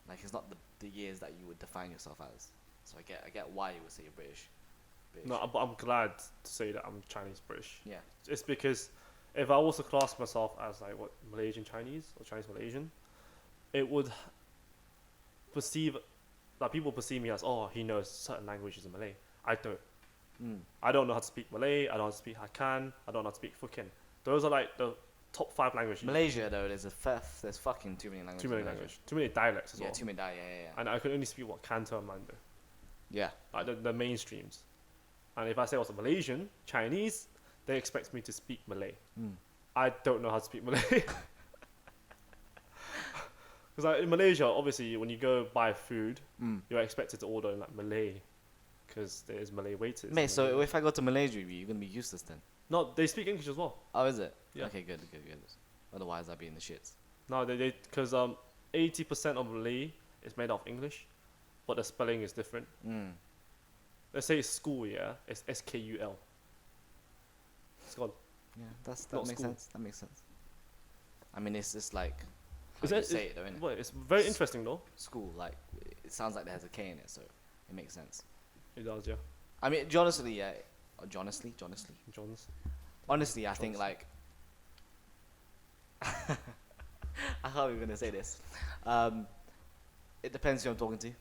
Like, it's not the years that you would define yourself as. So I get why you would say you're British. No, but I'm glad to say that I'm Chinese British. Yeah. It's because if I was to class myself as like what Malaysian Chinese or Chinese Malaysian, it would people perceive me as, oh, he knows certain languages in Malay. I don't. Mm. I don't know how to speak Malay. I don't know how to speak Hakka. I don't know how to speak Hokkien. Those are like the top 5 languages. Malaysia, though, there's fucking too many languages. Too many in Malaysia. languages. Too many dialects as Yeah, well. too many. Yeah. And I could only speak Canton and Mando. Yeah. Like the mainstreams. And if I say I was a Malaysian, Chinese, they expect me to speak Malay. Mm. I don't know how to speak Malay. Because like, in Malaysia, obviously, when you go buy food, Mm. you're expected to order in like Malay, because there's Malay waiters. Mate, so if I go to Malaysia with you, you're gonna be useless then. No, they speak English as well. Oh, is it? Yeah. Okay, good. Otherwise, I'd be in the shits. No, because 80% of Malay is made of English, but the spelling is different. Mm. Let's say it's school, yeah, it's SKUL. It's called. Yeah, that Not makes school. sense. That makes sense. I mean, it's just like how Is you it- say it, though, innit? Well, it's very interesting though. School, like it sounds like there has a K in it, so it makes sense. It does, yeah. I mean, honestly, yeah. Honestly. John's. Honestly, I think Johnson. like I can't even gonna say this. It depends who I'm talking to.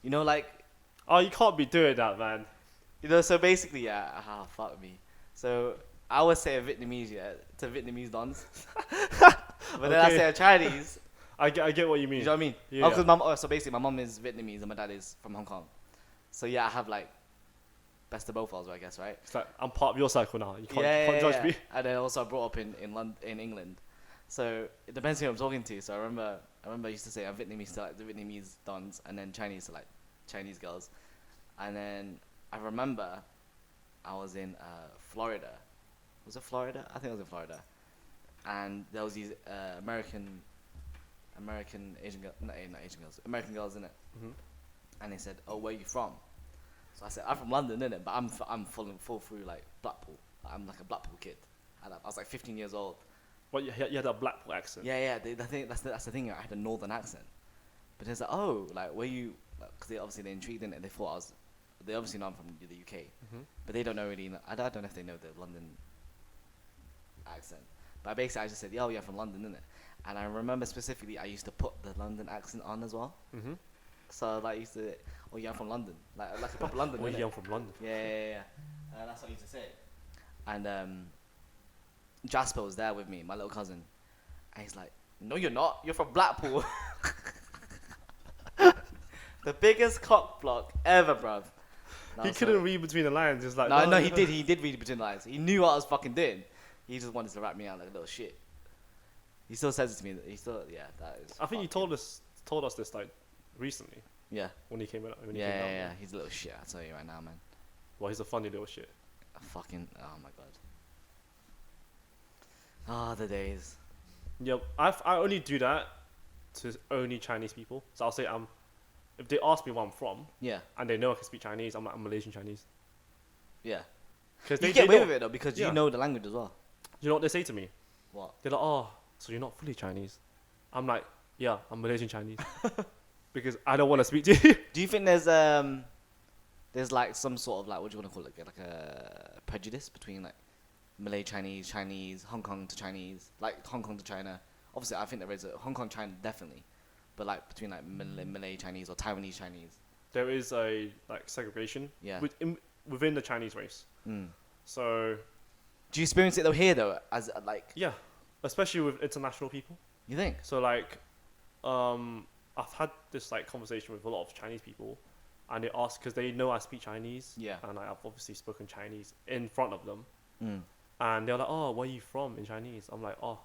You know, like Oh, you can't be doing that, man. so basically, yeah. Fuck me. So I would say a Vietnamese, yeah, to Vietnamese dons. But then I Okay. say a Chinese. I get what you mean. You know what I mean? Yeah. Oh, because so basically, my mom is Vietnamese and my dad is from Hong Kong. So yeah, I have like best of both worlds, I guess, right? It's like I'm part of your cycle now. You can't judge me. And then also I brought up in England, so it depends who I'm talking to. So I remember I used to say I'm Vietnamese to like the Vietnamese dons, and then Chinese to like Chinese girls, and then I remember I was in Florida. Was it Florida? I think it was in Florida, and there was these American Asian girls, not Asian girls, American girls in it, Mhm. and they said, "Oh, where you from?" So I said, "I'm from London, innit? But I'm full through like Blackpool. I'm like a Blackpool kid. And I was like 15 years old. But you had that Blackpool accent. Yeah. That's the thing. I had a northern accent. But it's like, oh, like where you? Because they're intrigued in it. They thought they obviously know I'm from the UK, Mhm. but they don't know really. I don't know if they know the London accent. But basically, I just said, "Oh, yeah, from London, innit?" And I remember specifically, I used to put the London accent on as well. Mhm. So like, I used to, oh yeah, I'm from London, like a proper London. Well, innit? yeah, I'm from London. Yeah. That's what I used to say. And Jasper was there with me, my little cousin, and he's like, "No, you're not. You're from Blackpool." The biggest cock block ever, bruv. He couldn't read between the lines. Just like No, he did. He did read between the lines. He knew what I was fucking doing. He just wanted to rap me out like a little shit. He still says it to me. He still, yeah, that is. I think he told us this like recently Yeah. when he came in. When he Yeah, came out. yeah. He's a little shit. I tell you right now, man. Well, he's a funny little shit. A fucking. Oh my god. Ah, the days. Yeah, I only do that to only Chinese people. So I'll say if they ask me where I'm from Yeah. and they know I can speak Chinese, I'm like I'm Malaysian Chinese. Yeah. Because You they get away know, with it though because Yeah. you know the language as well. you know what they say to me? What? They're like, oh, so you're not fully Chinese? I'm like, yeah, I'm Malaysian Chinese. Because I don't want to speak to you. Do you think there's like some sort of like, what do you want to call it, like a prejudice between like Malay Chinese, Hong Kong to Chinese, like Hong Kong to China? Obviously, I think there is a Hong Kong China definitely, but like between like Malay Chinese or Taiwanese Chinese. There is a like segregation Yeah. within the Chinese race. Mm. So Do you experience it though here though, as like, yeah, especially with international people. you think? So like, I've had this like conversation with a lot of Chinese people, and they ask because they know I speak Chinese. Yeah. And I've obviously spoken Chinese in front of them, Mm. and they're like, "Oh, where are you from?" In Chinese, I'm like, "Oh,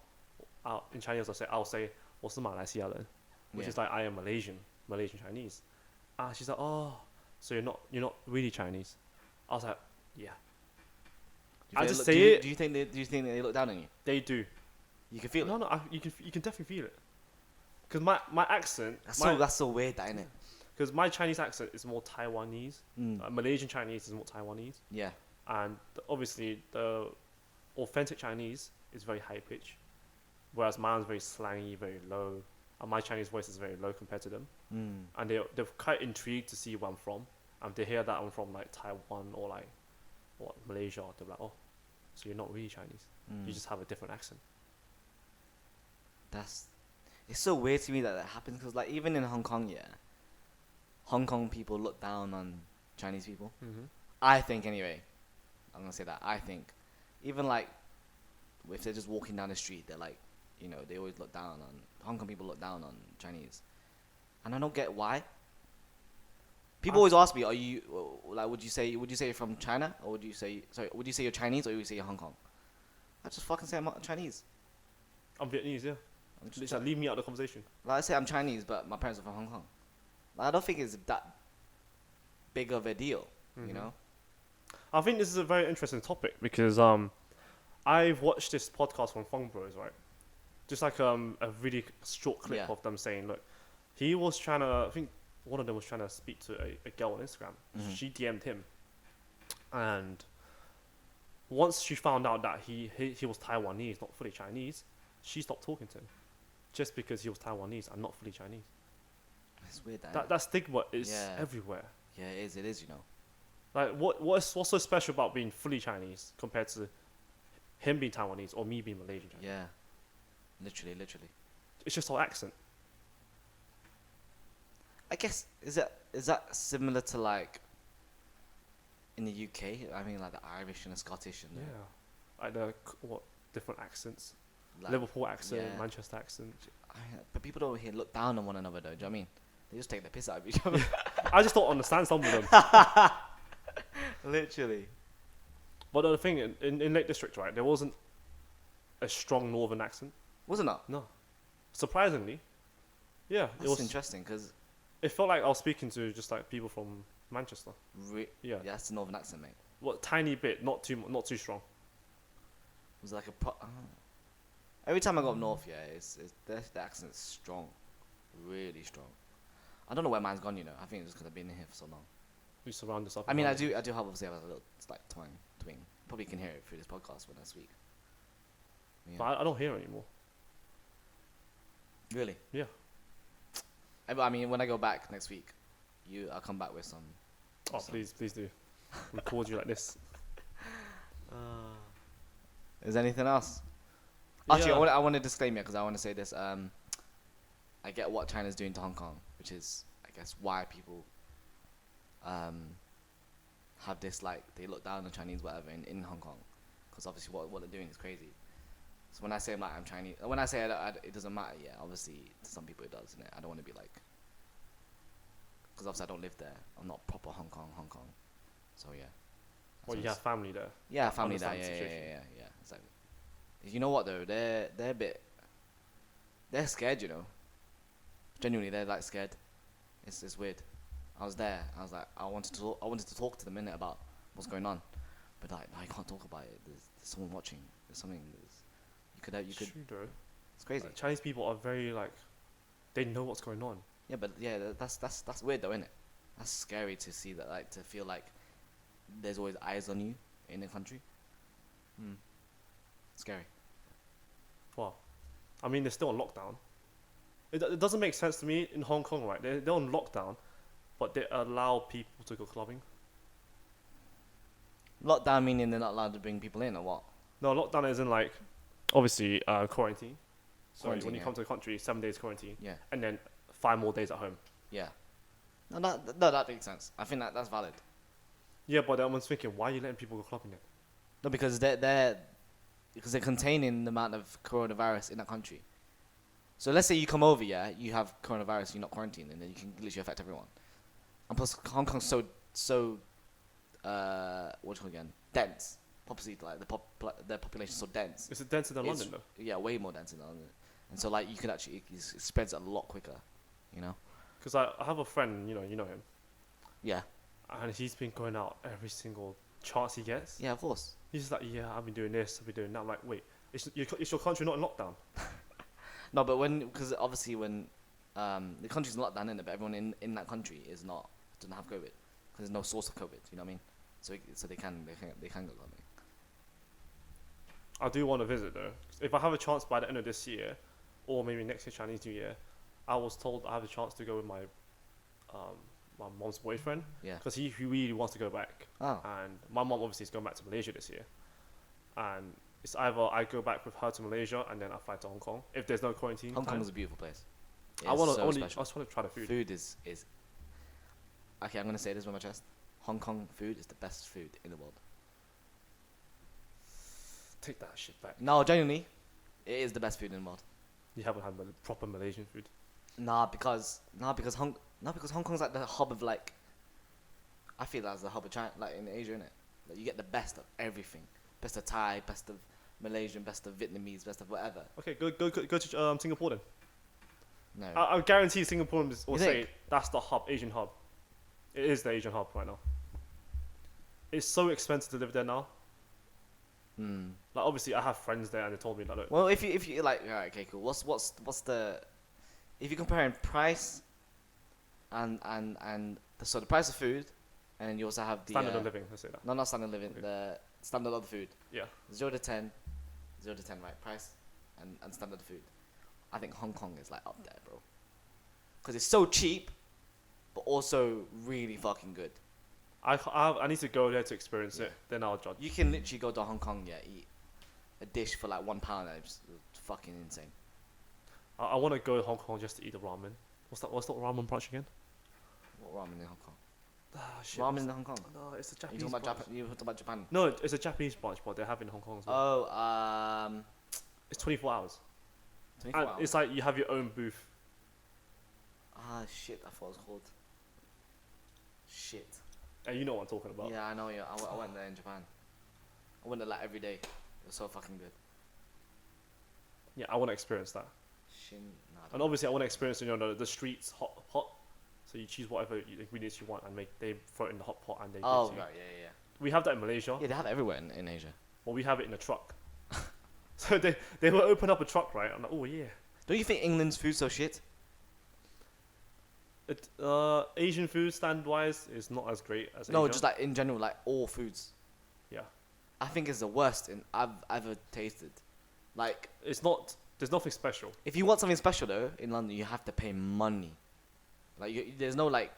in Chinese I'll say 我是马来西亚人, which Yeah. is like I am Malaysian Chinese. And she's like, "Oh, so you're not really Chinese?" I was like, "Yeah." Do you I think just they say look- it. Do you think they look down on you? They do. You can feel No, it. no, you can definitely feel it. Because my accent, That's so weird, that innit? because my Chinese accent is more Taiwanese. Mm. Malaysian Chinese is more Taiwanese, Yeah. and obviously the authentic Chinese is very high pitch, whereas mine's very slangy, very low, and my Chinese voice is very low compared to them. Mm. And they're quite intrigued to see where I'm from, and they hear that I'm from like Taiwan or like Malaysia. They're like, "Oh, so you're not really Chinese? Mm. You just have a different accent." It's so weird to me that happens because like even in Hong Kong, yeah, Hong Kong people look down on Chinese people. Mm-hmm. I think anyway. I'm gonna say that. I think even like if they're just walking down the street, they're like, they always look down on Hong Kong people. Look down on Chinese, and I don't get why. People always ask me, "Are you like? Would you say you're from China, or would you say you're Chinese, or would you say you're Hong Kong?" I just fucking say I'm Chinese. I'm Vietnamese, yeah. I'm just Just like, leave me out of the conversation. Like I say I'm Chinese, but my parents are from Hong Kong. Like, I don't think it's that big of a deal, you Mhm. know? I think this is a very interesting topic because I've watched this podcast from Fong Bros, right? Just like a really short clip Yeah. of them saying, look, he was trying to, I think one of them was trying to speak to a girl on Instagram. Mhm. She DM'd him, and once she found out that he was Taiwanese, not fully Chinese, she stopped talking to him, just because he was Taiwanese and not fully Chinese. It's weird That stigma is Yeah. everywhere. Yeah, it is, Like what's so special about being fully Chinese compared to him being Taiwanese or me being Malaysian Chinese? Yeah. Literally. It's just our accent. I guess is that similar to like in the UK? I mean, like the Irish and the Scottish and Yeah, like the different accents. like, Liverpool accent, yeah. Manchester accent. but people don't here look down on one another though. Do you know what I mean? They just take the piss out of each other. I just don't understand some of them. Literally. But the thing in Lake District, right, there wasn't a strong northern accent. Wasn't it? No, surprisingly, yeah, That's interesting because It felt like I was speaking to just like people from Manchester. Yeah. that's the northern accent, mate. Well, tiny bit, not too strong. It was like every time I go up north, yeah, the accent's strong, really strong. I don't know where mine's gone, I think it's just because I've been in here for so long. We surround us up. I mean, around I it. do have obviously have a little like twang. Probably can hear it through this podcast when I speak. Yeah. But I don't hear it anymore. Really? Yeah. I mean, when I go back next week, I'll come back with some. Oh, please do. Record you like this. Is there anything else? Actually, Yeah. I want to disclaim it because I want to say this. I get what China's doing to Hong Kong, which is guess why people have this like they look down on Chinese whatever in Hong Kong, because obviously what they're doing is crazy. So when I say like I'm Chinese, when I say it doesn't matter, yeah, obviously to some people it does, innit? I don't want to be like, because obviously I don't live there. I'm not proper Hong Kong. So yeah. Well, you have family there. Yeah, family there. Understand the Yeah, situation. yeah. Exactly. You know what though? They're a bit. They're scared, you know. Genuinely, they're like scared. It's weird. I was there. I was like, I wanted to talk to them innit about what's going on, but like, no, I can't talk about it. There's someone watching. There's something. You could. True, though. It's crazy. Like, Chinese people are very like, they know what's going on. Yeah, but yeah, that's weird though, innit? That's scary to see that, like, to feel like there's always eyes on you in the country. Scary. Wow. I mean, they're still on lockdown. It doesn't make sense to me in Hong Kong, right? They're on lockdown, but they allow people to go clubbing. Lockdown meaning they're not allowed to bring people in, or what? No, lockdown isn't like, obviously, quarantine. So Quarantine, when you yeah. come to the country, 7 days quarantine, Yeah. and then 5 more days at home. Yeah. No, that makes sense. I think that's valid. Yeah, but I was thinking, why are you letting people go clubbing then? No, because they're containing the amount of coronavirus in that country. So let's say you come over, yeah, you have coronavirus, you're not quarantined, and then you can literally affect everyone. And plus, Hong Kong's so what do you call it again? Dense. Obviously, like the population's so dense. Is it denser than It's- London though? Yeah, way more dense than London. And so like you could actually it spreads a lot quicker, you know. Because I have a friend, you know him, Yeah. and he's been going out every single chance he gets. Yeah, of course. He's just like, yeah, I've been doing this, I've been doing that. I'm like, wait, is your country not in lockdown? No, but because obviously when the country's in lockdown, innit, but everyone in that country doesn't have COVID because there's no source of COVID. You know what I mean? So they can go clubbing. I do want to visit though. If I have a chance by the end of this year, or maybe next year Chinese New Year, I was told I have a chance to go with my mom's boyfriend Yeah. because he really wants to go back. Oh. And my mom obviously is going back to Malaysia this year, and it's either I go back with her to Malaysia and then I fly to Hong Kong if there's no quarantine. Hong Kong time. is a beautiful place. I It's want so to. I special. just want to try the food. Food is okay. I'm gonna say this with my chest. Hong Kong food is the best food in the world. Take that shit back. No, genuinely, it is the best food in the world. You haven't had proper Malaysian food. Because Hong Kong's like the hub of like. I feel that's the hub of China, like in Asia, innit? Like you get the best of everything, best of Thai, best of Malaysian, best of Vietnamese, best of whatever. Okay, go to Singapore then. No, I guarantee Singapore will You say think? that's the hub, Asian hub. It is the Asian hub right now. It's so expensive to live there now. Like obviously, I have friends there, and they told me that. Look, Well, if you like, alright, okay, cool. What's the if you're comparing price and the price of food, and you also have the standard of living. Let's say that. No, not standard of living. Okay. The standard of the food. Yeah. 0 to 10, 0 to 10, right? Price and standard of food. I think Hong Kong is like up there, bro. Because it's so cheap, but also really fucking good. I need to go there to experience Yeah. it. Then I'll judge. You can literally go to Hong Kong, yeah, eat a dish for like £1. And it's fucking insane. I want to go to Hong Kong just to eat the ramen. What's that ramen branch again? What ramen in Hong Kong? Ah, shit. Ramen in Hong Kong. No, it's a You Japanese talking branch. about you talking about Japan? No, it's a Japanese branch, but they have it in Hong Kong as well. Oh, It's 24 hours. 24 And hours. it's like you have your own booth. Ah, shit! I thought it was called. Shit. And you know what I'm talking about. Yeah, I know. Yeah, I went there in Japan. I went there like every day. It was so fucking good. Yeah, I want to experience that. Shin. Nah, I And don't- obviously, I want to experience the streets hot. So you choose whatever ingredients you want and they throw it in the hot pot and they. give it Oh to you. right, yeah. We have that in Malaysia. Yeah, they have it everywhere in Asia. Well, we have it in a truck. So they will open up a truck, right? I'm like, oh yeah. Don't you think England's food's so shit? Asian food stand wise is not as great as No, Asia. just like in general, like all foods. Yeah. I think it's the worst I've ever tasted. Like, It's not. There's nothing special. if you want something special though, in London, you have to pay money. Like, there's no like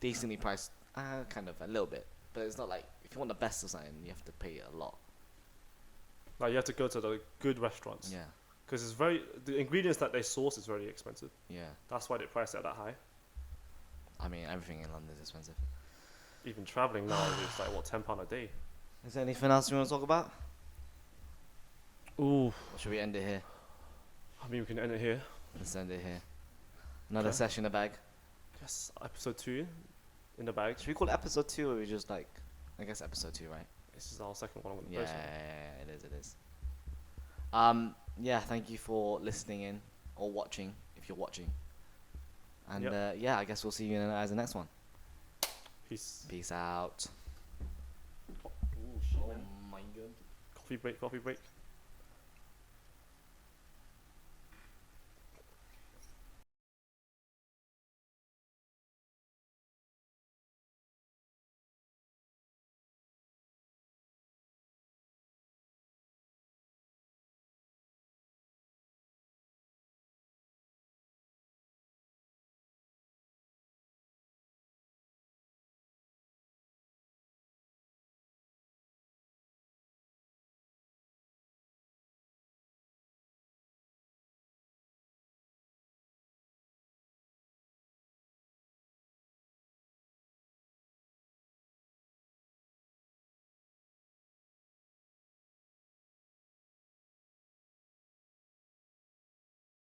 decently priced. Kind of a little bit, but it's not like if you want the best of something, you have to pay a lot. Like you have to go to the good restaurants. Yeah. because the ingredients that they source is very expensive. Yeah. That's why they price it that high. I mean, everything in London is expensive. Even traveling now is like what, £10 a day. Is there anything else you want to talk about? Ooh. Or should we end it here? I mean, we can end it here. Let's end it here. Another Okay. session in the bag. Yes, episode 2 in the bag. Should we call it episode 2 or we just like, I guess episode 2, right? This is our second one. I'm gonna Yeah, post it. it is. Yeah, thank you for listening in or watching if you're watching. And Yep. yeah, I guess we'll see you in the next one. Peace. Peace out. Ooh, shit, Oh man. my god. Coffee break.